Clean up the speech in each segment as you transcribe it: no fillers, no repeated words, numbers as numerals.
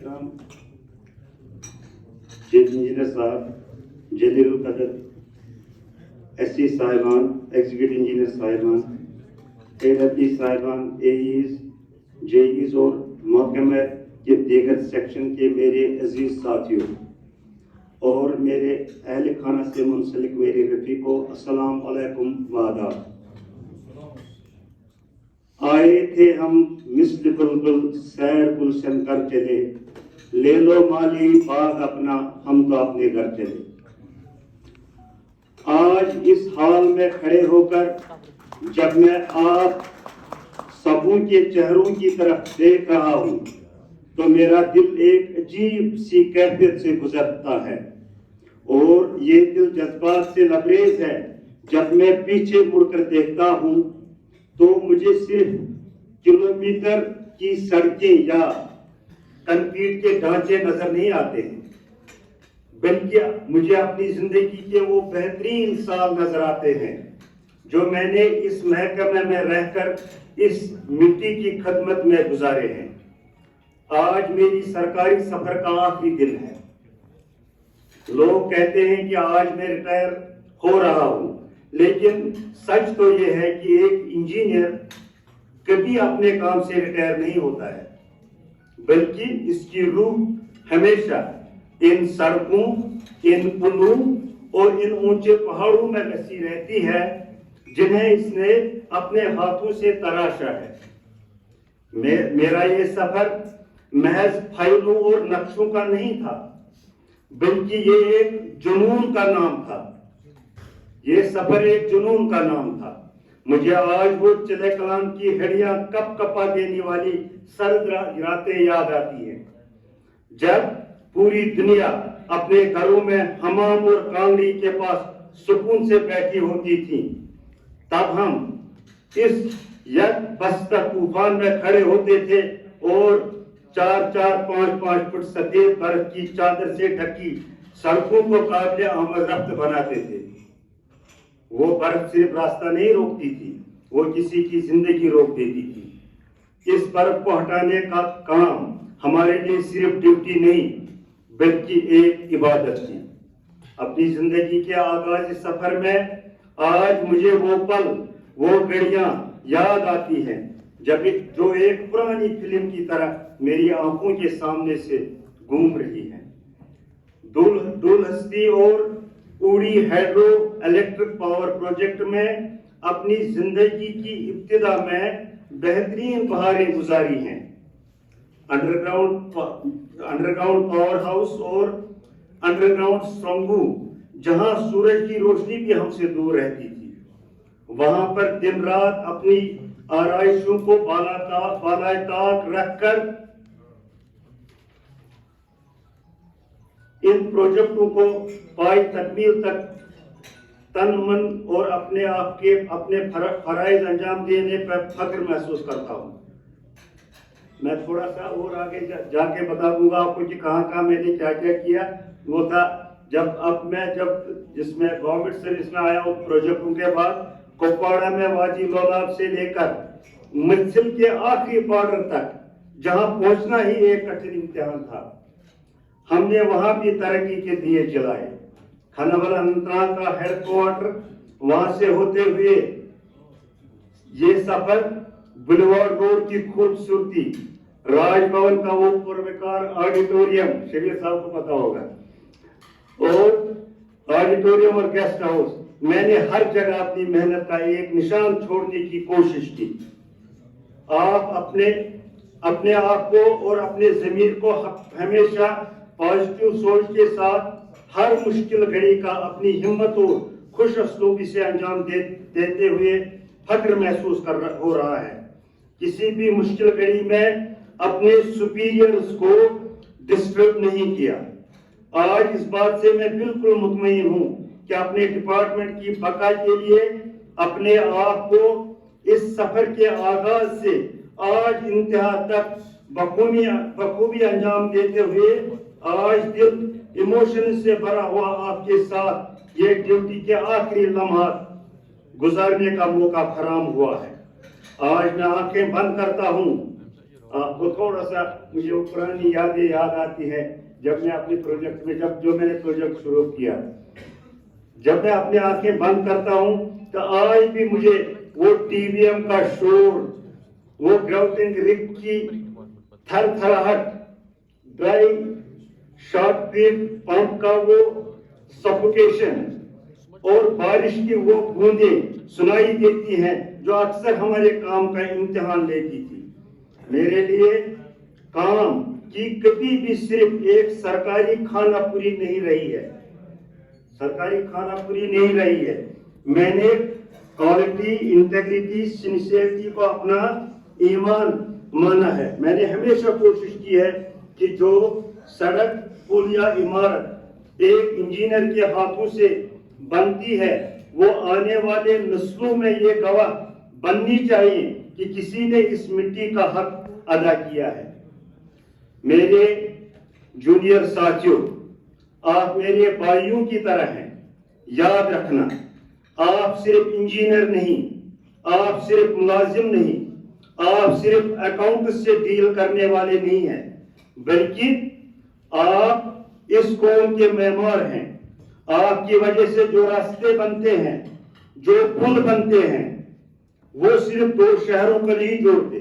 احترام chief engineer صاحب, جلیل القدر ایس سی صاحبان, ایگزیکٹو انجینئر صاحبان, اے ڈبلیو صاحبان, اے ایز, جے ایز اور محکمہ کے دیگر سیکشن کے میرے عزیز ساتھیوں اور میرے اہل خانہ سے منسلک میرے رفیقوں, السلام علیکم و آداب. آئے تھے ہم مثل بلبل سیر گلشن کر چلے, لے لو مالی باغ اپنا ہم تو اپنے گھر چلے. آج اس حال میں کھڑے ہو کر جب میں آپ سبوں کے چہروں کی طرف دیکھ رہا ہوں تو میرا دل ایک عجیب سی کیفیت سے گزرتا ہے, اور یہ دل جذبات سے لبریز ہے. جب میں پیچھے مڑ کر دیکھتا ہوں تو مجھے صرف کلومیٹر کی سڑکیں یا کنکریٹ کے ڈھانچے نظر نہیں آتے ہیں, بلکہ مجھے اپنی زندگی کے وہ بہترین سال نظر آتے ہیں جو میں نے اس محکمے میں رہ کر اس مٹی کی خدمت میں گزارے ہیں. آج میری سرکاری سفر کا آخری دن ہے. لوگ کہتے ہیں کہ آج میں ریٹائر ہو رہا ہوں, لیکن سچ تو یہ ہے کہ ایک انجینئر کبھی اپنے کام سے ریٹائر نہیں ہوتا ہے, بلکہ اس کی روح ہمیشہ ان سڑکوں, ان پلوں اور ان اونچے پہاڑوں میں بسی رہتی ہے جنہیں اس نے اپنے ہاتھوں سے تراشا ہے. میرا یہ سفر محض فائلوں اور نقشوں کا نہیں تھا, بلکہ یہ ایک جنون کا نام تھا. یہ سفر ایک جنون کا نام تھا. مجھے آج وہ چلے کلام کی ہڑیاں کپ کپا دینے والی سرد راتیں یاد آتی ہیں جب پوری دنیا اپنے گھروں میں حمام اور کانگڑی کے پاس سکون سے بیٹھی ہوتی تھی. تب ہم اس یک بستہ طوفان میں کھڑے ہوتے تھے اور 4-4-5-5 فٹ سفید برف کی چادر سے ڈھکی سڑکوں کو قابل آمد رفت بناتے تھے. وہ برف صرف راستہ نہیں روکتی تھی, وہ کسی کی زندگی روک دیتی تھی. اس برف کو ہٹانے کا کام ہمارے لیے صرف ڈیوٹی نہیں بلکہ ایک عبادت تھی. اپنی زندگی کے آغاز سفر میں آج مجھے وہ پل, وہ گھڑیاں یاد آتی ہیں جو ایک پرانی فلم کی طرح میری آنکھوں کے سامنے سے گھوم رہی ہیں. دولہستی اور اوڑی ہائیڈرو الیکٹرک پاور پروجیکٹ میں اپنی زندگی کی ابتدا میں بہترین بہاریں گزاری ہیں. انڈر گراؤنڈ پاور ہاؤس اور انڈر گراؤنڈ سرنگوں, جہاں سورج کی روشنی بھی ہم سے دور رہتی تھی, وہاں پر دن رات اپنی آرائشوں کو بالائے طاق رکھ کر ان پروجیکٹوں کو پائی تکمیل تک تن من اور اپنے فرائض انجام دینے پر فخر محسوس کرتا ہوں. میں تھوڑا سا اور آگے جا کے بتا دوں گا آپ کو کہ کہاں کہاں میں نے کیا کیا کیا. وہ تھا جب جس میں گورنمنٹ سروس میں آیا ہوں پروجیکٹوں کے بعد, کپواڑہ میں وادی لولاب سے لے کر منزل کے آخری بارڈر تک جہاں پہنچنا ہی ایک کٹھن امتحان تھا, ہم نے وہاں بھی ترقی کے دیے جلائے. کھنبل انتناگ کا ہیڈ کوارٹر, وہاں سے ہوتے ہوئے یہ سفر بلیوارڈ روڈ کی خوبصورتی, راج بھون کا وہ پروکار آڈیٹوریم, شریف صاحب کو پتا ہوگا, اور آڈیٹوریم اور گیسٹ ہاؤس, میں نے ہر جگہ اپنی محنت کا ایک نشان چھوڑنے کی کوشش کی. آپ اپنے آپ کو اور اپنے ضمیر کو ہمیشہ پازیٹیو سوچ کے ساتھ ہر مشکل گھڑی کا اپنی ہمت اور خوش اسلوبی سے انجام دیتے ہوئے فخر محسوس ہو رہا ہے. کسی بھی مشکل گھڑی میں اپنے سپیریئرز کو ڈسٹرب نہیں کیا. آج اس بات سے میں بالکل مطمئن ہوں کہ اپنے ڈپارٹمنٹ کی بقا کے لیے اپنے آپ کو اس سفر کے آغاز سے آج انتہا تک بخوبی انجام دیتے ہوئے آج دل ایموشن سے بھرا ہوا آپ کے ساتھ یہ ڈیوٹی کے آخری لمحات گزارنے کا موقع فراہم ہوا ہے. آج میں آنکھیں بند کرتا ہوں وہ تھوڑا سا مجھے وہ پرانی یادیں یاد آتی ہے جب میں اپنے پروجیکٹ میں جو میں نے پروجیکٹ شروع کیا. جب میں اپنی آنکھیں بند کرتا ہوں تو آج بھی مجھے وہ ٹی وی ایم کا شور, وہ گراؤٹنگ رگ کی تھر تھراہٹ, ڈرائی شارٹ پیپ پمپ کا وہ سفوکیشن اور بارش کی وہ بوندیں سنائی دیتی ہیں جو اکثر ہمارے کام کا امتحان لیتی تھی. میرے لیے کام کی کبھی بھی صرف ایک سرکاری کھانا پوری نہیں رہی ہے, سرکاری کھانا پوری نہیں رہی ہے. میں نے کوالٹی, انٹیگریٹی, سنسیئرٹی کو اپنا ایمان مانا ہے. میں نے ہمیشہ کوشش کی ہے کہ جو سڑک, پل یا عمارت ایک انجینئر کے ہاتھوں سے بنتی ہے وہ آنے والے نسلوں میں یہ گواہ بننی چاہیے کہ کسی نے اس مٹی کا حق ادا کیا ہے. میرے جونیئر ساتھیوں, آپ میرے بھائیوں کی طرح ہیں. یاد رکھنا, آپ صرف انجینئر نہیں, آپ صرف ملازم نہیں, آپ صرف اکاؤنٹ سے ڈیل کرنے والے نہیں ہیں, بلکہ آپ اس قوم کے معمار ہیں. آپ کی وجہ سے جو راستے بنتے ہیں, جو پل بنتے ہیں, وہ صرف دو شہروں کو نہیں جوڑتے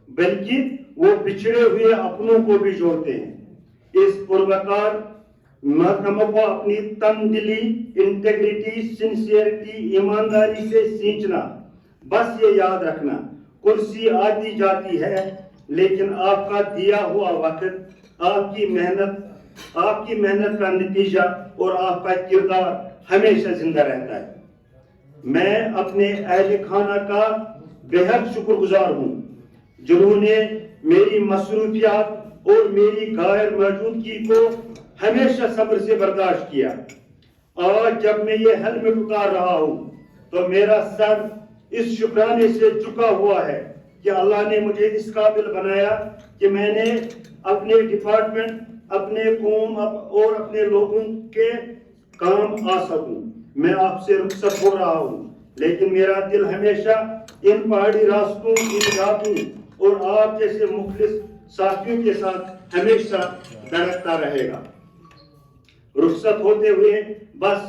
بلکہ وہ بچھڑے ہوئے اپنوں کو بھی جوڑتے ہیں. اس پروکار محکمہ کو اپنی تن دلی, انٹیگریٹی, سنسیئرٹی, ایمانداری سے سینچنا. بس یہ یاد رکھنا, کرسی آتی جاتی ہے لیکن آپ کا دیا ہوا وقت, آپ کی محنت کا نتیجہ اور آپ کا کردار ہمیشہ زندہ رہتا ہے. میں اپنے اہل خانہ کا بے حد شکر گزار ہوں جنہوں نے میری مصروفیات اور میری غیر موجودگی کو ہمیشہ صبر سے برداشت کیا. آج جب میں یہ ہیلمٹ اتار رہا ہوں تو میرا سر اس شکرانے سے جھکا ہوا ہے کہ اللہ نے مجھے اس قابل بنایا کہ میں نے اپنے ڈپارٹمنٹ, اپنے قوم اور اپنے لوگوں کے کام آ سکوں. میں آپ سے رخصت ہو رہا ہوں لیکن میرا دل ہمیشہ ان پہاڑی راستوں, ان یادوں اور آپ جیسے مخلص ساتھیوں کے ساتھ ہمیشہ دھڑکتا رہے گا. رخصت ہوتے ہوئے بس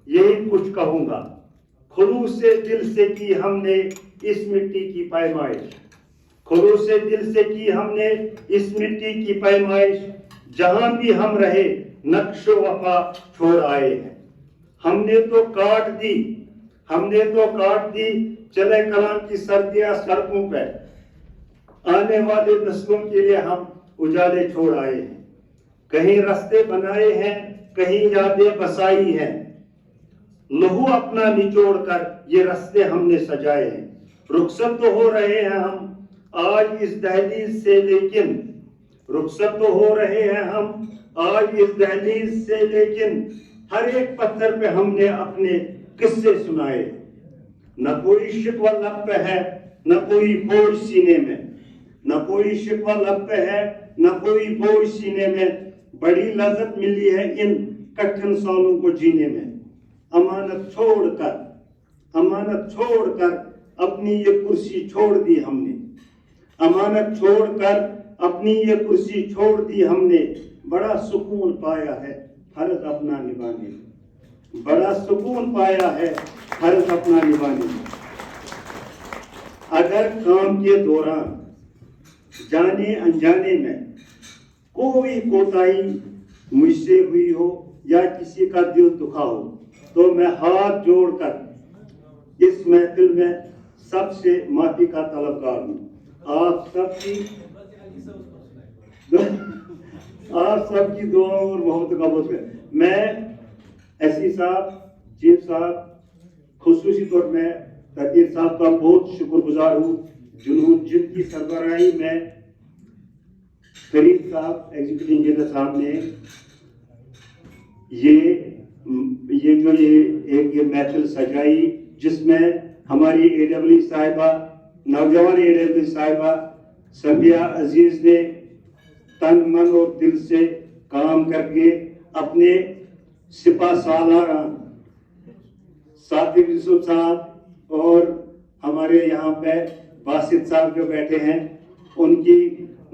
یہی کچھ کہوں گا, خلوص سے دل سے کی ہم نے اس مٹی کی پیمائش, خلوص سے دل سے کی ہم نے اس مٹی کی پیمائش. جہاں بھی ہم رہے نقش و وفا چھوڑ آئے ہیں. ہم نے تو کاٹ دی چلے کلام کی سردیاں سڑکوں پہ. آنے والے نسلوں کے لیے ہم اجالے چھوڑ آئے ہیں. کہیں راستے بنائے ہیں, کہیں یادیں بسائی ہیں. لہو اپنا نچوڑ کر یہ راستے ہم نے سجائے ہیں. رخصت تو ہو رہے ہیں ہم آج اس دہلیز سے, لیکن رخصت تو ہو رہے ہیں ہم آج اس دہلیز سے, لیکن ہر ایک پتھر پہ ہم نے اپنے قصے سنائے. نہ کوئی شکوہ لب پہ ہے, نہ کوئی بوجھ سینے میں, نہ کوئی شکوہ لب پہ ہے, نہ کوئی بوجھ سینے میں. بڑی لذت ملی ہے ان کٹھن سالوں کو جینے میں. امانت چھوڑ کر اپنی یہ کرسی چھوڑ دی ہم نے. امانت چھوڑ کر اپنی یہ کرسی چھوڑ دی ہم نے. بڑا سکون پایا ہے فرض اپنا نبھانے میں. بڑا سکون پایا ہے فرض اپنا نبھانے میں. اگر کام کے دوران جانے انجانے میں کوئی کوتاہی مجھ سے ہوئی ہو یا کسی کا دل دکھا ہو تو میں ہاتھ جوڑ کر اس محفل میں سب سے معافی کا طلبگار ہوں. آپ سب کی دعا اور محبت کا بہت ہے. میں ایسی صاحب, چیف صاحب, خصوصی طور میں تقیر صاحب کا بہت شکر گزار ہوں جن کی سربراہی میں فرید صاحب, ایگزیکٹو انجینئر صاحب نے یہ محفل سجائی, جس میں ہماری اے ڈبلیو صاحبہ, نوجوان اے ڈبلیو صاحبہ صفیہ عزیز نے تن من اور دل سے کام کر کے اپنے سپہ سالارہ صادق یوسف صاحب اور ہمارے یہاں پہ باسط صاحب جو بیٹھے ہیں, ان کی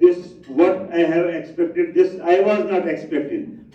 this what I have expected, this I was not expecting.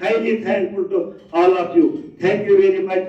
highly thankful to all of you. Thank you very much.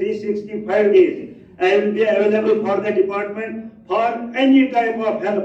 365 days I will be available for the department for any type of help.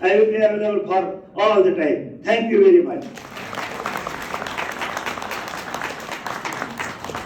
I will be available for all the time. Thank you very much.